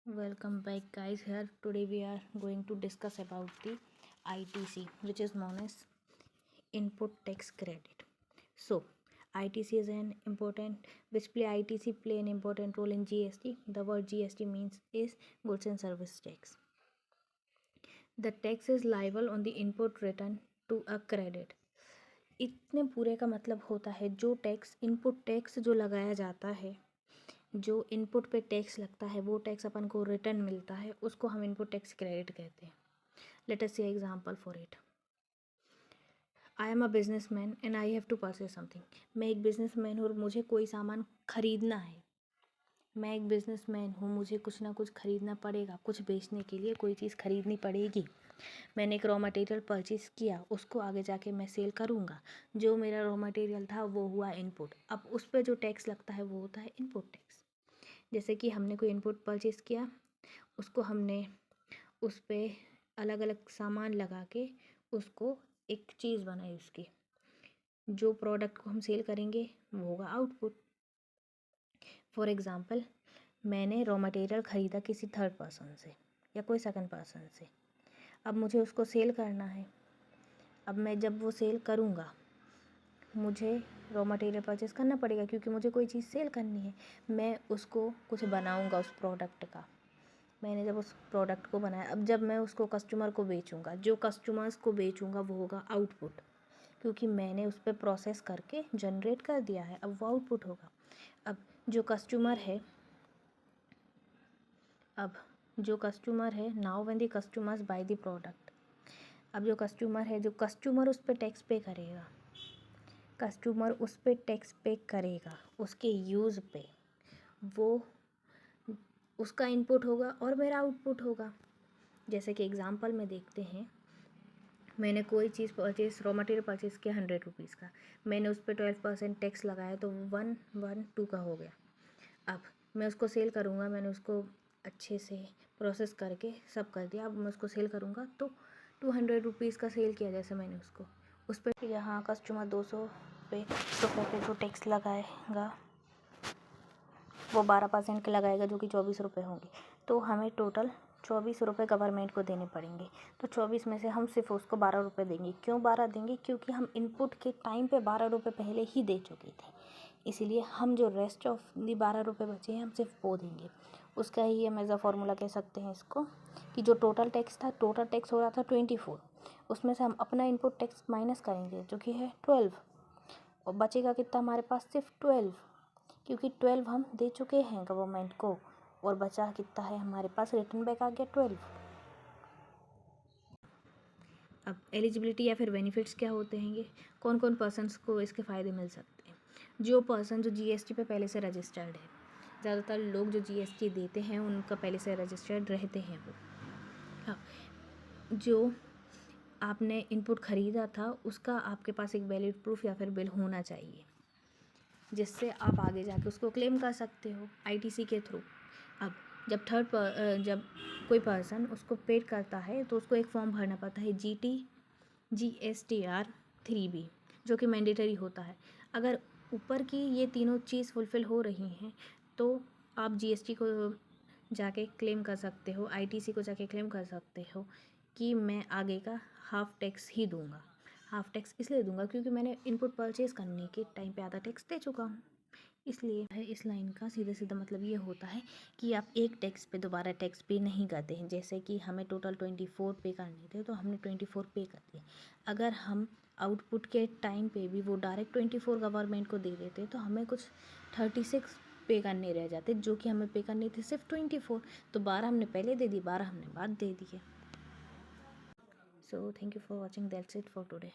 Welcome back guys. Here today we are going to discuss about the ITC, which is known as input tax credit. So ITC is an important ITC play an important role in GST. The word GST means is goods and service tax. The tax is liable on the input return to a credit. इतने पूरे का मतलब होता है जो tax input tax जो लगाया जाता है, जो इनपुट पे टैक्स लगता है, वो टैक्स अपन को रिटर्न मिलता है, उसको हम इनपुट टैक्स क्रेडिट कहते हैं. Let us see example for it. I am a businessman and I have to purchase something. मैं एक बिजनेसमैन हूँ और मुझे कोई सामान खरीदना है. मैं एक बिजनेसमैन हूँ, मुझे कुछ ना कुछ खरीदना पड़ेगा. कुछ बेचने के लिए कोई चीज़ खरीदनी पड़ेगी. मैंने एक रॉ मटेरियल परचेज़ किया, उसको आगे जाके मैं सेल करूँगा. जो मेरा रॉ मटेरियल था वो हुआ इनपुट. अब उस पर जो टैक्स लगता है वो होता है इनपुट टैक्स. जैसे कि हमने कोई इनपुट परचेज़ किया, उसको हमने उस पर अलग अलग सामान लगा के उसको एक चीज़ बनाई. उसकी जो प्रोडक्ट को हम सेल करेंगे वो होगा आउटपुट. फॉर एग्ज़ाम्पल, मैंने रॉ मटेरियल ख़रीदा किसी थर्ड पर्सन से या कोई सेकंड पर्सन से. अब मुझे उसको सेल करना है. अब मैं जब वो सेल करूँगा, मुझे रॉ मटेरियल परचेज़ करना पड़ेगा क्योंकि मुझे कोई चीज़ सेल करनी है. मैं उसको कुछ बनाऊँगा उस प्रोडक्ट का. मैंने जब उस प्रोडक्ट को बनाया, अब जब मैं उसको कस्टमर को बेचूँगा, जो कस्टमर्स को बेचूँगा वो होगा आउटपुट, क्योंकि मैंने उस पर प्रोसेस करके जनरेट कर दिया है. अब वो आउटपुट होगा. अब जो कस्टमर है now when the customers by the product. अब जो कस्टमर उस पर टैक्स पे करेगा. कस्टमर उस पर टैक्स पे करेगा उसके यूज़ पे. वो उसका इनपुट होगा और मेरा आउटपुट होगा. जैसे कि एग्ज़ाम्पल में देखते हैं, मैंने कोई चीज़ रॉ मटेरियल परचेज़ किया 100 रुपीज़ का. मैंने उस पर 12% टैक्स लगाया तो 112 का हो गया. अब मैं उसको सेल करूँगा. मैंने उसको अच्छे से प्रोसेस करके सब कर दिया. अब मैं उसको सेल करूँगा तो 200 रुपीज़ का सेल किया. जैसे मैंने उसको उस पर यहाँ कस्टमर 200 रुपये पे जो टैक्स लगाएगा वो 12% के लगाएगा, जो कि 24 रुपये होंगे. तो हमें टोटल 24 रुपये गवर्नमेंट को देने पड़ेंगे. तो 24 में से हम सिर्फ उसको 12 रुपये देंगे. क्यों 12 देंगे? क्योंकि हम इनपुट के टाइम पे 12 रुपये पहले ही दे चुके थे. इसीलिए हम जो रेस्ट ऑफ दी 12 रुपये बचे हैं हम सिर्फ वो देंगे. उसका ही हम एज अ फॉर्मूला कह सकते हैं इसको, कि जो टोटल टैक्स हो रहा था 24. उसमें से हम अपना इनपुट टैक्स माइनस करेंगे जो कि है 12. और बचेगा कितना हमारे पास? सिर्फ 12, क्योंकि 12 हम दे चुके हैं गवर्नमेंट को. और बचा कितना है हमारे पास? रिटर्न बैक आ गया 12. अब एलिजिबिलिटी या फिर बेनिफिट्स क्या होते हैं? ये कौन कौन पर्सन्स को इसके फ़ायदे मिल सकते हैं? जो पर्सन जो जीएसटी पे पहले से रजिस्टर्ड है. ज़्यादातर लोग जो जीएसटी देते हैं उनका पहले से रजिस्टर्ड रहते हैं वो. हाँ, जो आपने इनपुट ख़रीदा था उसका आपके पास एक वैलिड प्रूफ या फिर बिल होना चाहिए, जिससे आप आगे जाके उसको क्लेम कर सकते हो आईटीसी के थ्रू. अब जब जब कोई पर्सन उसको पेड करता है तो उसको एक फॉर्म भरना पड़ता है, GSTR 3B, जो कि मैंडेटरी होता है. अगर ऊपर की ये तीनों चीज़ फुलफ़िल हो रही हैं तो आप जीएसटी को जाके क्लेम कर सकते हो, आईटीसी को जाके क्लेम कर सकते हो कि मैं आगे का हाफ़ टैक्स ही दूंगा. हाफ़ टैक्स इसलिए दूंगा क्योंकि मैंने इनपुट परचेज़ करने के टाइम पे आधा टैक्स दे चुका हूँ. इसलिए इस लाइन का सीधा सीधा मतलब ये होता है कि आप एक टैक्स पे दोबारा टैक्स पे नहीं करते हैं. जैसे कि हमें टोटल 24 पे करने थे तो हमने 24 पे कर दिए. अगर हम आउटपुट के टाइम पे भी वो डायरेक्ट 24 गवर्नमेंट को दे देते तो हमें कुछ 36 पे करने रह जाते, जो कि हमें पे करने थे सिर्फ 24. तो 12 हमने पहले दे दी, 12 हमने बाद दे दिए. So thank you for watching. That's it for today.